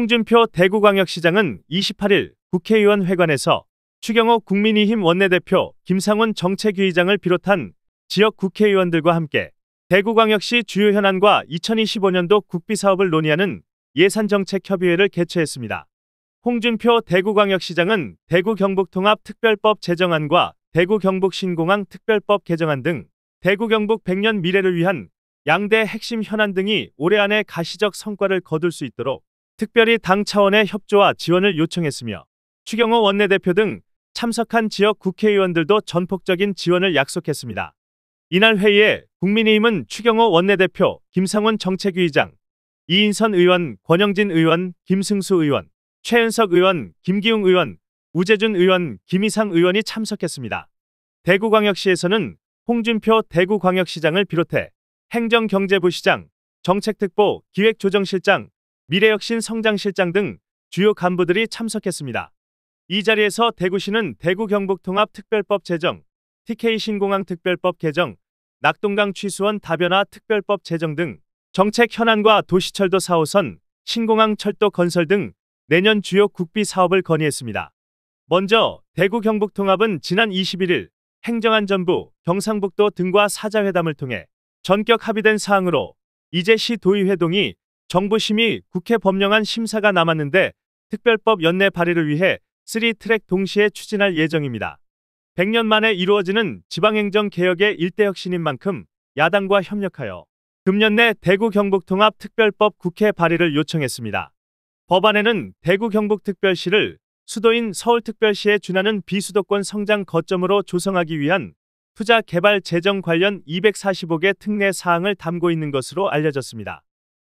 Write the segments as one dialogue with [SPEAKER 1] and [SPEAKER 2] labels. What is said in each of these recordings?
[SPEAKER 1] 홍준표 대구광역시장은 28일 국회의원 회관에서 추경호 국민의힘 원내대표, 김상훈 정책위의장을 비롯한 지역 국회의원들과 함께 대구광역시 주요 현안과 2025년도 국비사업을 논의하는 예산정책협의회를 개최했습니다. 홍준표 대구광역시장은 대구-경북통합특별법 제정안과 대구-경북신공항 특별법 개정안 등 대구-경북 100년 미래를 위한 양대 핵심 현안 등이 올해 안에 가시적 성과를 거둘 수 있도록 특별히 당 차원의 협조와 지원을 요청했으며 추경호 원내대표 등 참석한 지역 국회의원들도 전폭적인 지원을 약속했습니다. 이날 회의에 국민의힘은 추경호 원내대표, 김상훈 정책위의장, 이인선 의원, 권영진 의원, 김승수 의원, 최은석 의원, 김기웅 의원, 우재준 의원, 김희상 의원이 참석했습니다. 대구광역시에서는 홍준표 대구광역시장을 비롯해 행정경제부시장, 정책특보, 기획조정실장, 미래혁신성장실장 등 주요 간부들이 참석했습니다. 이 자리에서 대구시는 대구-경북통합특별법 제정, TK-신공항 특별법 개정, 낙동강 취수원 다변화 특별법 제정 등 정책 현안과 도시철도 4호선, 신공항 철도 건설 등 내년 주요 국비 사업을 건의했습니다. 먼저 대구-경북통합은 지난 21일 행정안전부, 경상북도 등과 사자회담을 통해 전격 합의된 사항으로 이제 시 도의회동이 정부심의 국회 법령안 심사가 남았는데 특별법 연내 발의를 위해 3트랙 동시에 추진할 예정입니다. 100년 만에 이루어지는 지방행정개혁의 일대 혁신인 만큼 야당과 협력하여 금년 내 대구-경북통합 특별법 국회 발의를 요청했습니다. 법안에는 대구-경북특별시를 수도인 서울특별시에 준하는 비수도권 성장 거점으로 조성하기 위한 투자 개발 재정 관련 245개 특례 사항을 담고 있는 것으로 알려졌습니다.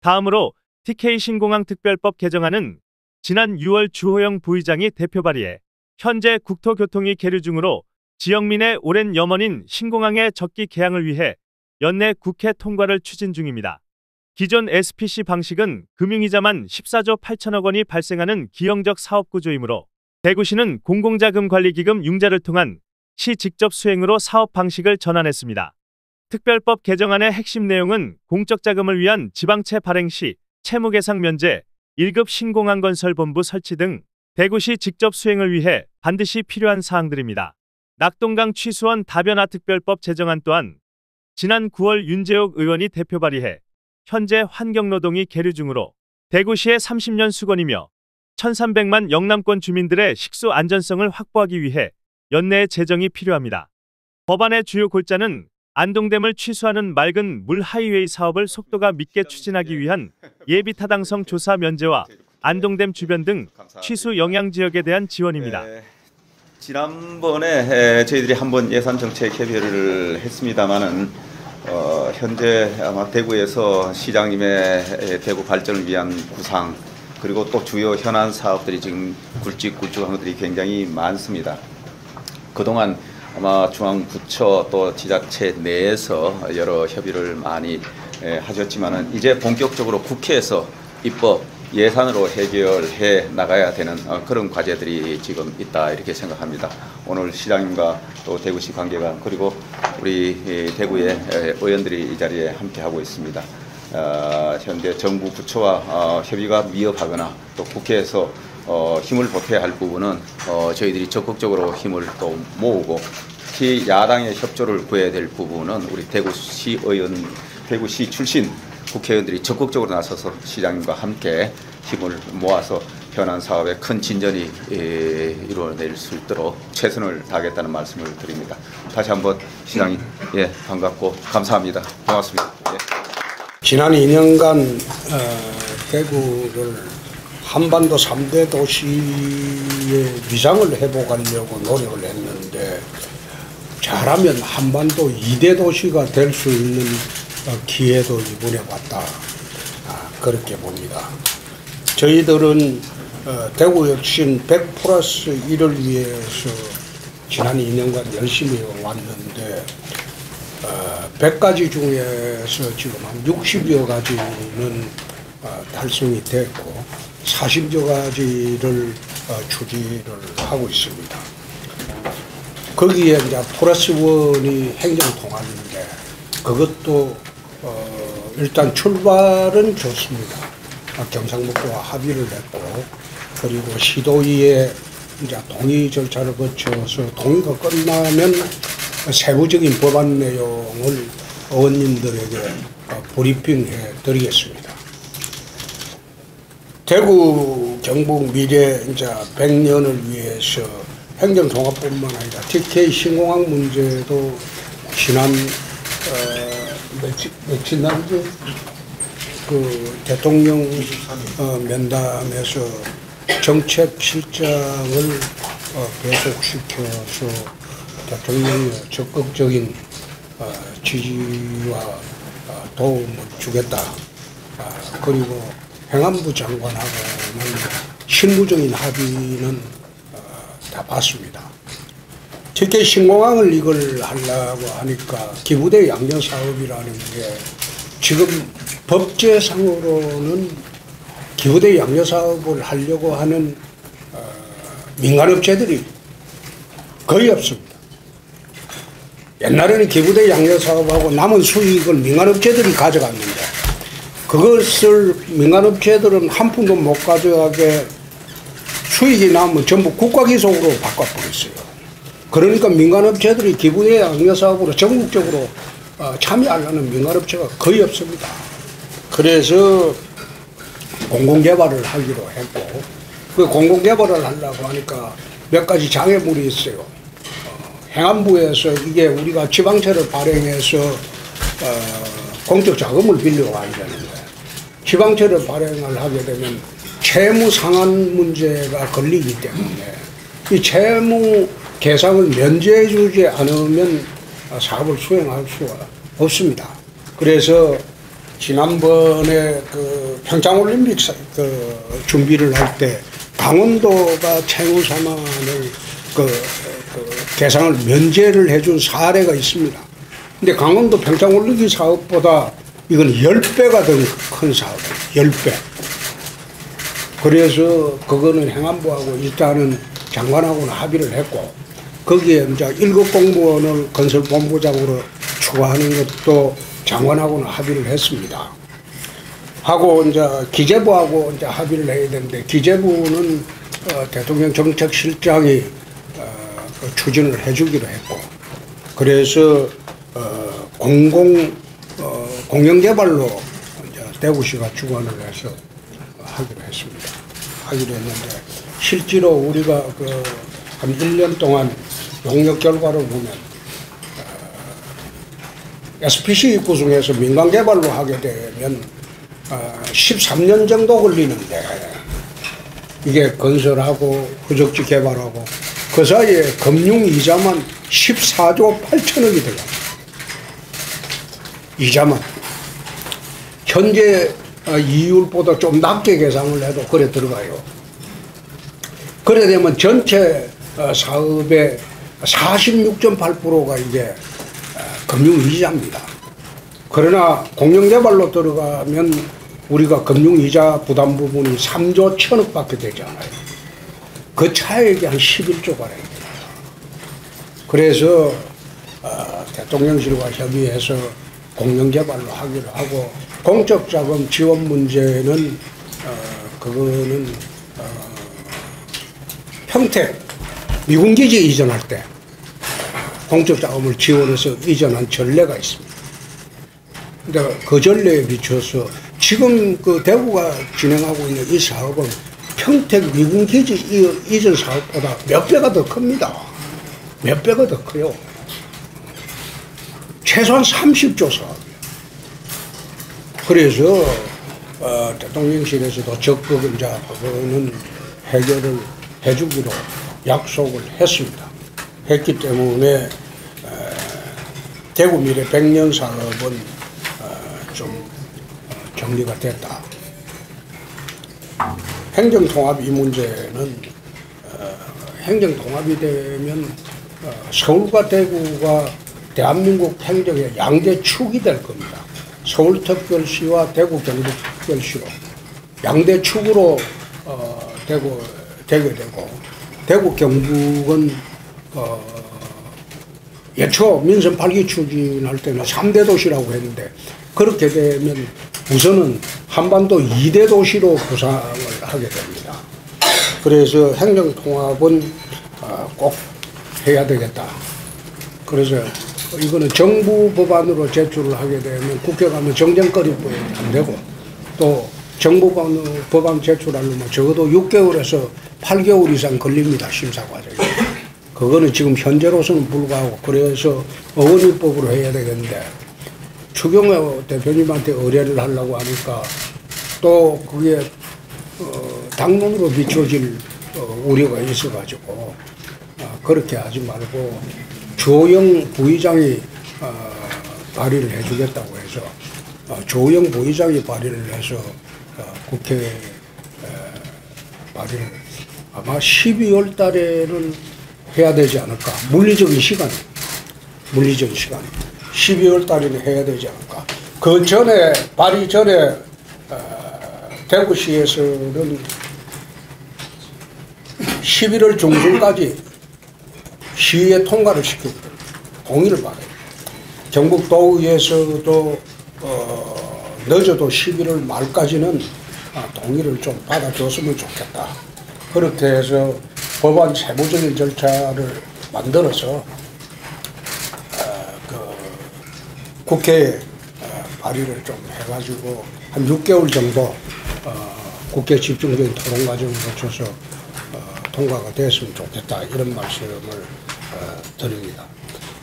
[SPEAKER 1] 다음으로 TK-신공항 특별법 개정안은 지난 6월 주호영 부의장이 대표 발의해 현재 국토교통위 계류 중으로 지역민의 오랜 염원인 신공항의 적기 개항을 위해 연내 국회 통과를 추진 중입니다. 기존 SPC 방식은 금융이자만 14조 8천억 원이 발생하는 기형적 사업구조이므로 대구시는 공공자금관리기금 융자를 통한 시 직접 수행으로 사업 방식을 전환했습니다. 특별법 개정안의 핵심 내용은 공적자금을 위한 지방채 발행 시 채무계상 면제, 1급 신공항건설본부 설치 등 대구시 직접 수행을 위해 반드시 필요한 사항들입니다. 낙동강 취수원 다변화 특별법 제정안 또한 지난 9월 윤재옥 의원이 대표 발의해 현재 환경노동이 계류 중으로 대구시의 30년 수건이며 1300만 영남권 주민들의 식수 안전성을 확보하기 위해 연내에 제정이 필요합니다. 법안의 주요 골자는 안동댐을 취수하는 맑은 물 하이웨이 사업을 속도가 밑게 추진하기 위한 예비 타당성 조사 면제와 안동댐 주변 등 취수 영향 지역에 대한 지원입니다.
[SPEAKER 2] 지난번에 저희들이 한번 예산정책협의회를 했습니다마는 현재 아마 대구에서 시장님의 대구 발전을 위한 구상 그리고 또 주요 현안 사업들이 지금 굵직굵직한 것들이 굉장히 많습니다. 그동안 아마 중앙부처 또 지자체 내에서 여러 협의를 많이 하셨지만은 이제 본격적으로 국회에서 입법 예산으로 해결해 나가야 되는 그런 과제들이 지금 있다 이렇게 생각합니다. 오늘 시장님과 또 대구시 관계관 그리고 우리 대구의 의원들이 이 자리에 함께하고 있습니다. 현재 정부 부처와 협의가 미흡하거나 또 국회에서 힘을 보태야 할 부분은 저희들이 적극적으로 힘을 또 모으고 특히 야당의 협조를 구해야 될 부분은 우리 대구시 출신 국회의원들이 적극적으로 나서서 시장님과 함께 힘을 모아서 현안 사업에 큰 진전이 이루어낼 수 있도록 최선을 다하겠다는 말씀을 드립니다. 다시 한번 시장님 반갑고 감사합니다. 고맙습니다.
[SPEAKER 3] 지난 2년간 대구를 한반도 3대 도시의 위상을 회복하려고 노력을 했는데 잘하면 한반도 2대 도시가 될 수 있는 기회도 이번에 왔다 그렇게 봅니다. 저희들은 대구혁신 100+1을 위해서 지난 2년간 열심히 왔는데 100가지 중에서 지금 한 60여 가지는 달성이 됐고 40여 가지를 추진을 하고 있습니다. 거기에 이제 플러스1이 행정통합인데 그것도 일단 출발은 좋습니다. 경상북도와 합의를 했고, 그리고 시도의회 이제 동의 절차를 거쳐서 동의가 끝나면 세부적인 법안 내용을 의원님들에게 브리핑해 드리겠습니다. 대구 경북 미래 이제 100년을 위해서 행정통합뿐만 아니라 TK 신공항 문제도 지난 며칠 날이죠? 그 대통령 면담에서 정책 실장을 계속시켜서 대통령의 적극적인 지지와 도움을 주겠다. 그리고 행안부 장관하고는 실무적인 합의는 다 봤습니다. 특히 신공항을 이걸 하려고 하니까 기부대 양전 사업이라는 게 지금 법제상으로는 기부대 양전 사업을 하려고 하는 민간업체들이 거의 없습니다. 옛날에는 기부대 양전 사업하고 남은 수익을 민간업체들이 가져갔는데 그것을 민간업체들은 한 푼도 못 가져가게 수익이 나면 전부 국가기속으로 바꿔버렸어요. 그러니까 민간업체들이 기부대 양전 사업으로 전국적으로 참여하려는 민간업체가 거의 없습니다. 그래서 공공개발을 하기로 했고, 그 공공개발을 하려고 하니까 몇 가지 장애물이 있어요. 행안부에서 이게 우리가 지방채를 발행해서 공적 자금을 빌려와야 되는데, 지방채를 발행을 하게 되면 채무 상환 문제가 걸리기 때문에 이 채무 계상을 면제해 주지 않으면 사업을 수행할 수가 없습니다. 그래서 지난번에 그 평창올림픽 준비를 할 때 강원도가 채무 상환을 계상을 면제를 해준 사례가 있습니다. 근데 강원도 평창올림픽 사업보다 이건 10배가 더 큰 사업이에요. 10배. 그래서 그거는 행안부하고 일단은 장관하고는 합의를 했고, 거기에 이제 1급 공무원을 건설본부장으로 추가하는 것도 장관하고는 합의를 했습니다. 하고 이제 기재부하고 이제 합의를 해야 되는데, 기재부는 대통령 정책실장이 추진을 해주기로 했고, 그래서 공영개발로 이제 대구시가 주관을 해서 하기로 했습니다. 하기로 했는데 실제로 우리가 한 1년 동안 용역 결과를 보면 SPC 구성해서 민간개발로 하게 되면 13년 정도 걸리는데, 이게 건설하고 후적지 개발하고 그 사이에 금융이자만 14조 8천억이 들어가요. 이자만. 현재 이율보다 좀 낮게 계산을 해도 그래 들어가요. 그래 되면 전체 사업의 46.8%가 이게 금융이자입니다. 그러나 공영개발로 들어가면 우리가 금융이자 부담 부분이 3조 1천억밖에 되지 않아요. 그 차액이 한 11조 가량 됩니다. 그래서 대통령실과 협의해서 공영개발로 하기로 하고, 공적자금 지원 문제는 그거는 평택 미군기지 이전할 때 공적자금을 지원해서 이전한 전례가 있습니다. 근데 그 전례에 비춰서 지금 그 대구가 진행하고 있는 이 사업은 평택 미군기지 이전 사업보다 몇 배가 더 큽니다. 몇 배가 더 커요. 최소한 30조 사업이에요. 그래서 대통령실에서도 적극 이제 그거는 해결을 해주기로 약속을 했습니다. 했기 때문에 대구 미래 100년 사업은 좀 정리가 됐다. 행정통합 이 문제는 행정통합이 되면 서울과 대구가 대한민국 행정의 양대 축이 될 겁니다. 서울특별시와 대구 경북특별시로 양대 축으로 되게 되고, 대구 경북은 예초 민선 8기 추진할 때는 3대 도시라고 했는데, 그렇게 되면 우선은 한반도 2대 도시로 구상을 하게 됩니다. 그래서 행정통합은 꼭 해야 되겠다. 그래서 이거는 정부 법안으로 제출을 하게 되면 국회 가면 정쟁거리뿐이 안 되고, 또 정부 법안 제출하려면 적어도 6개월에서 8개월 이상 걸립니다. 심사 과정이. 그거는 지금 현재로서는 불구하고, 그래서 어원입법으로 해야 되겠는데 추경호 대표님한테 의뢰를 하려고 하니까 또 그게 당론으로 비춰질 우려가 있어가지고 그렇게 하지 말고 조영 부의장이 발의를 해주겠다고 해서 조영 부의장이 발의를 해서 국회에 발의를 아마 12월 달에는 해야 되지 않을까. 물리적인 시간 12월 달에는 해야 되지 않을까. 그 전에 발의 전에 대구시에서는 11월 중순까지 시의회 통과를 시키고 동의를 받아요. 경북도의회에서도 늦어도 11월 말까지는 동의를 좀 받아줬으면 좋겠다. 그렇게 해서 법안 세부적인 절차를 만들어서 국회에 발의를 좀 해가지고 한 6개월 정도 국회 집중적인 토론 과정을 거쳐서 통과가 됐으면 좋겠다, 이런 말씀을 드립니다.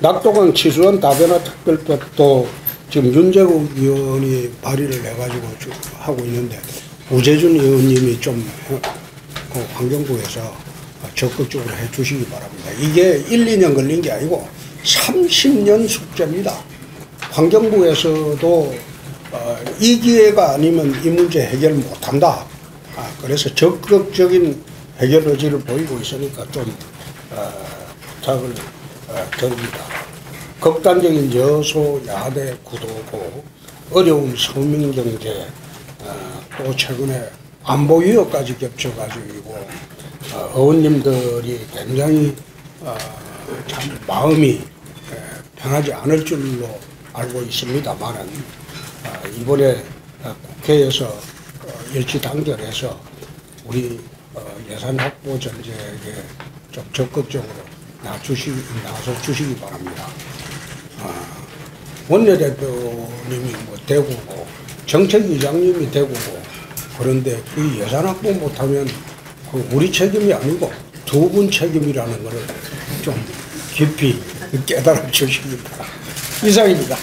[SPEAKER 3] 낙동강 치수원 다변화 특별법도 지금 윤재국 의원이 발의를 해가지고 하고 있는데 우재준 의원님이 좀 환경부에서 적극적으로 해주시기 바랍니다. 이게 1, 2년 걸린 게 아니고 30년 숙제입니다. 환경부에서도 이 기회가 아니면 이 문제 해결 못한다. 그래서 적극적인 해결 의지를 보이고 있으니까 좀 부탁을 드립니다. 극단적인 여소야대 구도고 어려운 서민경제, 또 최근에 안보 위협까지 겹쳐가지고 의원님들이 굉장히 참 마음이 편하지 않을 줄로 알고 있습니다만은 이번에 국회에서 일치단결해서 우리 예산 확보 전제에게 좀 적극적으로 나서 주시기 바랍니다. 원내대표님이 뭐 대구고 정책위장님이 대구고, 그런데 그 예산 확보 못하면 그 우리 책임이 아니고 두 분 책임이라는 것을 좀 깊이 깨달아 주시기 바랍니다. 이상입니다.